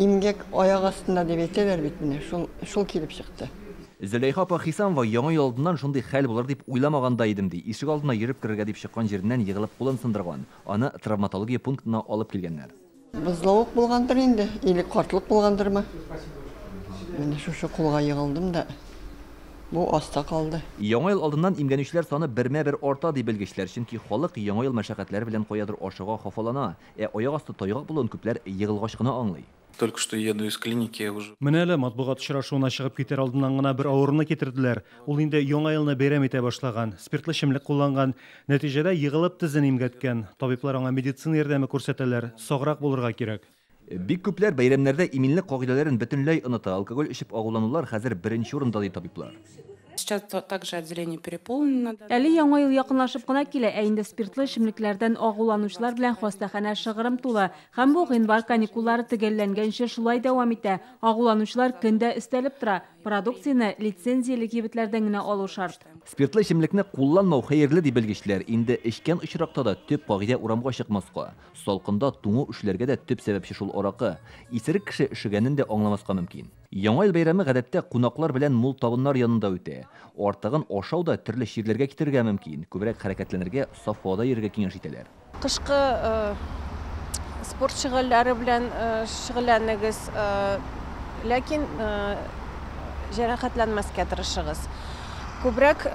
Имгек аяк астында дип әйтәләр бит менә, шул килеп чыкты. Зөләйха апа Хисамова яңа ел алдыннан шундый хәл булыр дип уйламаганда идем ди. Ишек алдына йөреп керергә дип чыккан җиреннән егылып кулын сындырган. Аны травматология пунктына алып килгәннәр. Бызлавык булгандыр инде, или картлык булгандырмы? Менә шушы кулга егылдым да бу аста калды. Яңа ел алдыннан имгәнүчеләр саны бермә-бер арта дип белгечләр, чөнки халык яңа ел мәшәкатьләре белән каядыр ашыга хафалана, аяк асты тайгак булуын күпләр егылгач кына аңлый. Только что еду из клиники уже. Менә әле матбугат очрашуына чыгып китәр алдыннан гына бер авыруны китерделәр. Ул инде яңа елны бәйрәм итә башлаган, спиртлы эчемлек кулланган, нәтиҗәдә егылып тезен имгәткән. Табиблар аңа медицина ярдәме күрсәтәләр, саграк булырга кирәк. Бик күпләр бәйрәмнәрдә иминлек кагыйдәләрен бөтенләй оныта. Алкоголь эчеп агуланулар хәзер беренче урында ди табиблар. Сейчас также отделение переполнено. Әле яңа ел якынлашып кына килә, инде спиртлы эчемлекләрдән агуланучылар белән хастаханә шыгрым тула. Һәм бу гыйнвар каникуллары төгәлләнгәнчә шулай дәвам итә. Агуланучылар көндә өстәлеп тора. Продукцияны лицензияле кибетләрдән генә алу шарт. Спиртлы эчемлекне кулланмау хәерле дип белгечләр. Инде эчкән очракта да төп кагыйдә урамга чыкмаска. Салкында туңу эшләргә дә төп сәбәпче шул аракы. Исерек кеше эшегәнен дә аңламаска мөмкин. Яңа ел бәйрәме гадәттә кунаклар белән мул табыннар янында үтә. Артыгын ашау да төрле чирләргә китергә мөмкин. Күбрәк хәрәкәтләнергә, саф һавада йөрергә киңәш итәләр. Кышкы спорт шөгыльләре белән шөгыльләнегез, ләкин җәрәхәтләнмәскә тырышыгыз. Күбрәк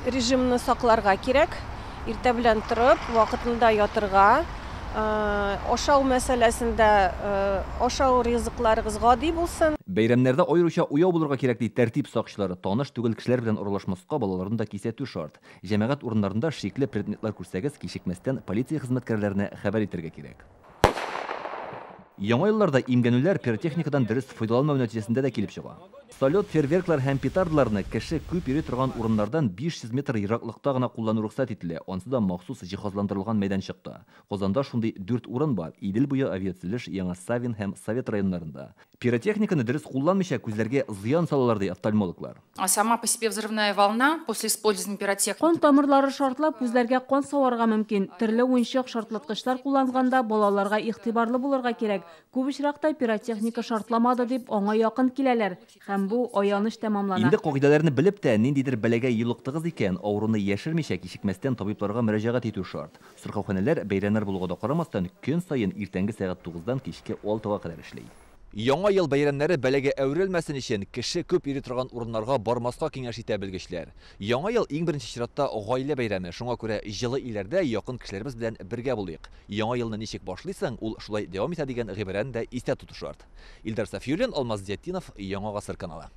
режимны сакларга кирәк. Иртә белән торып, вакытында ятырга. Ашау мәсьәләсендә ашау ризыкларыгыз гади булсын. Бәйрәмнәрдә аеруча уяу булырга кирәк ди тәртип сакчылары. Таныш түгел кешеләр белән аралашмаска, балаларын да кисәтү шарт. Җәмәгать урыннарында шикле предметлар күрсәгез, кичекмәстән полиция хезмәткәрләренә хәбәр итәргә кирәк. Яңа елларда имгәнүләр пиротехникадан дөрес файдаланмау нәтиҗәсендә дә килеп чыга. Салют, фейерверклар һәм петардаларны кеше күп йөри торган урыннардан 500 метр ераклыкта гына куллану рөхсәт ителә. Ансы да махсус җиһазландырылган мәйданчыкта. Казанда шундый 4 урын бар. Идел буе авиациялеш, Яңа Савин һәм Совет районнарында. Пиротехниканы дөрес кулланмыйча күзләргә зыян салалар ди офтальмологлар. А сама по себе взрывная волна после использования пиротехники. Кан тамырлары шартлап күзләргә кан саварга мөмкин. Төрле уенчык шартлаткычлар кулланганда балаларга игътибарлы булырга кирәк. Күп очракта пиротехника шартламады дип аңа якын киләләр. Һәм бу аяныш тәмамлана. Инде кагыйдәләрне белеп тә ниндидер бәләгә юлыктыгыз икән, авыруны яшермичә кичекмәстән табибларга мөрәҗәгать итү шарт. Сырхауханәләр бәйрәмнәр булуга да карамастан көн саен иртәнге сәгать 9-дан кичке 6-га кадәр эшли. Яңа ел бәйрәмнәре бәләгә әверелмәсен өчен кеше күп йөри торган урыннарга бармаска киңәш итә белгечләр. Яңа ел иң беренче чиратта гаилә бәйрәме, шуңа күрә җылы илләрдә якын кешеләребез белән бергә булыйк. Яңа елны ничек башлыйсың, ул шулай дәвам итә дигән гыйбарәне дә истә тоту шарт. Илдар Сафиуллин, Алмаз Зиятдинов, Яңа гасыр каналы.